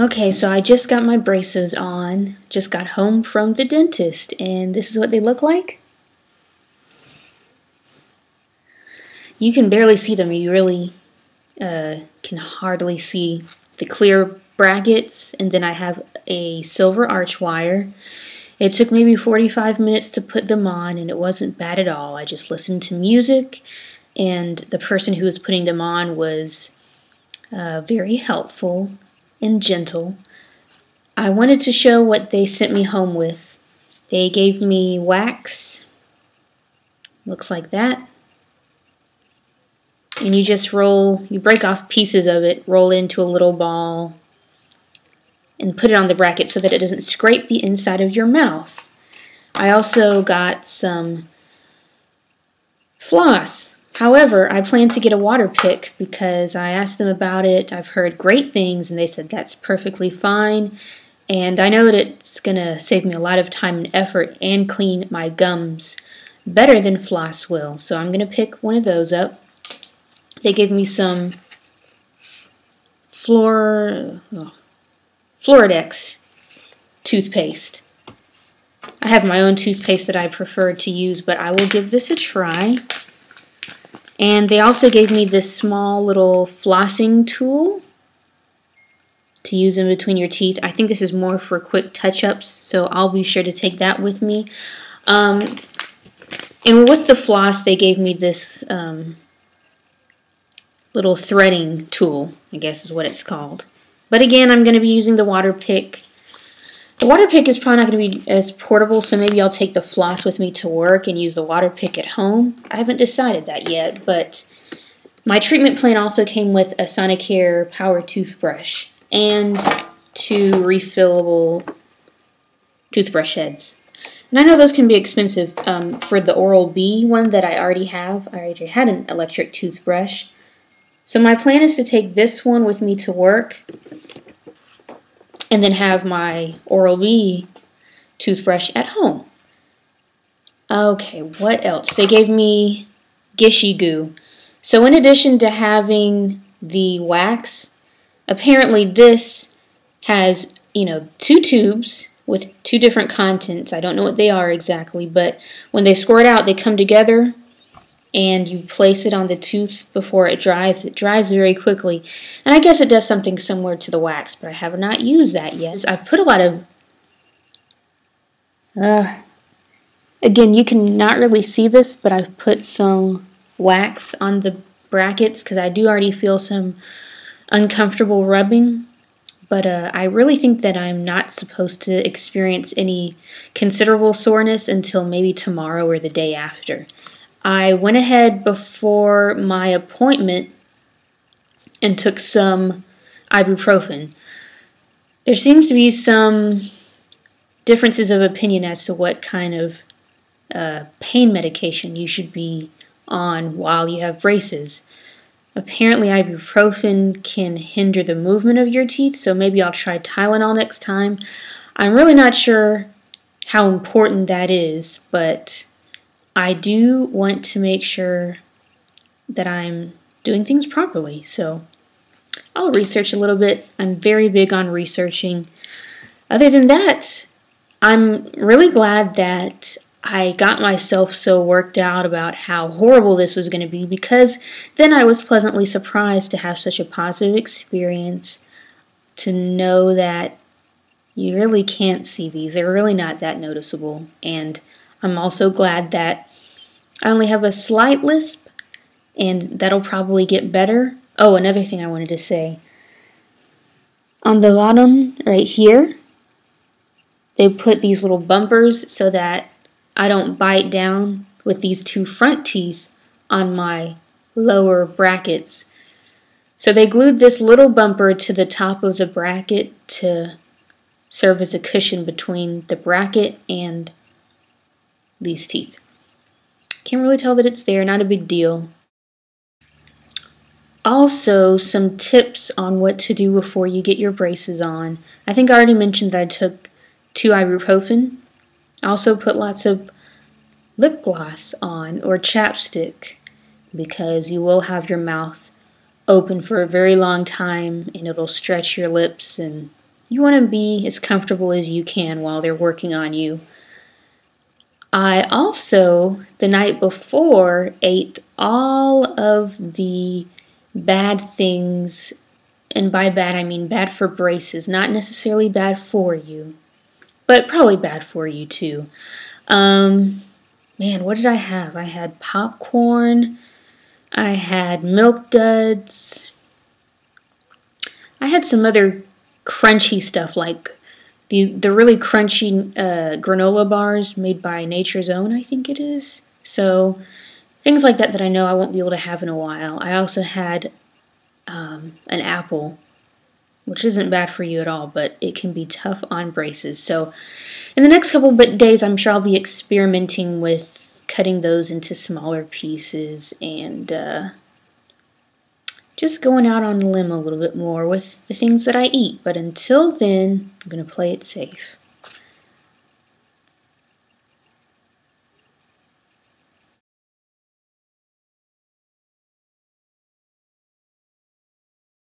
Okay, so I just got my braces on, just got home from the dentist, and this is what they look like. You can barely see them. You really can hardly see the clear brackets, and then I have a silver arch wire. It took maybe 45 minutes to put them on, and it wasn't bad at all. I just listened to music, and the person who was putting them on was very helpful and gentle. I wanted to show what they sent me home with. They gave me wax, looks like that. And you just you break off pieces of it, roll it into a little ball, and put it on the bracket so that it doesn't scrape the inside of your mouth. I also got some floss. However, I plan to get a water pick because I asked them about it. I've heard great things, and they said that's perfectly fine. And I know that it's going to save me a lot of time and effort and clean my gums better than floss will. So I'm going to pick one of those up. They gave me some Flouridex toothpaste. I have my own toothpaste that I prefer to use, but I will give this a try. And they also gave me this small little flossing tool to use in between your teeth. I think this is more for quick touch-ups, so I'll be sure to take that with me. And with the floss, they gave me this little threading tool, I guess is what it's called. But again, I'm going to be using the water pick. The water pick is probably not going to be as portable, so maybe I'll take the floss with me to work and use the water pick at home. I haven't decided that yet, but my treatment plan also came with a Sonicare power toothbrush and 2 refillable toothbrush heads. And I know those can be expensive. For the Oral-B one that I already have, I already had an electric toothbrush. So my plan is to take this one with me to work and then have my Oral-B toothbrush at home. Okay, what else? They gave me Gishy Goo. So in addition to having the wax, apparently this has, 2 tubes with 2 different contents. I don't know what they are exactly, but when they squirt out, they come together and you place it on the tooth before it dries. It dries very quickly. And I guess it does something similar to the wax, but I have not used that yet. I've put a lot of... again, you can not really see this, but I've put some wax on the brackets because I do already feel some uncomfortable rubbing. But I really think that I'm not supposed to experience any considerable soreness until maybe tomorrow or the day after. I went ahead before my appointment and took some ibuprofen. There seems to be some differences of opinion as to what kind of pain medication you should be on while you have braces. Apparently ibuprofen can hinder the movement of your teeth, so maybe I'll try Tylenol next time. I'm really not sure how important that is, but I do want to make sure that I'm doing things properly, so I'll research a little bit. I'm very big on researching. Other than that, I'm really glad that I got myself so worked out about how horrible this was going to be, because then I was pleasantly surprised to have such a positive experience, to know that you really can't see these. They're really not that noticeable, and I'm also glad that I only have a slight lisp, and that'll probably get better. Oh, another thing I wanted to say. On the bottom, right here, they put these little bumpers so that I don't bite down with these 2 front teeth on my lower brackets. So they glued this little bumper to the top of the bracket to serve as a cushion between the bracket and these teeth. Can't really tell that it's there, not a big deal. Also, some tips on what to do before you get your braces on. I think I already mentioned that I took 2 ibuprofen. I also put lots of lip gloss on, or chapstick, because you will have your mouth open for a very long time and it'll stretch your lips and You want to be as comfortable as you can while they're working on you. I also, the night before, ate all of the bad things, and by bad I mean bad for braces, not necessarily bad for you, but probably bad for you too. Man, what did I have? I had popcorn, I had milk duds, I had some other crunchy stuff like the really crunchy granola bars made by Nature's Own, I think it is. So things like that that I know I won't be able to have in a while. I also had an apple, which isn't bad for you at all, but it can be tough on braces. So in the next couple of days, I'm sure I'll be experimenting with cutting those into smaller pieces and just going out on a limb a little bit more with the things that I eat. But until then, I'm going to play it safe.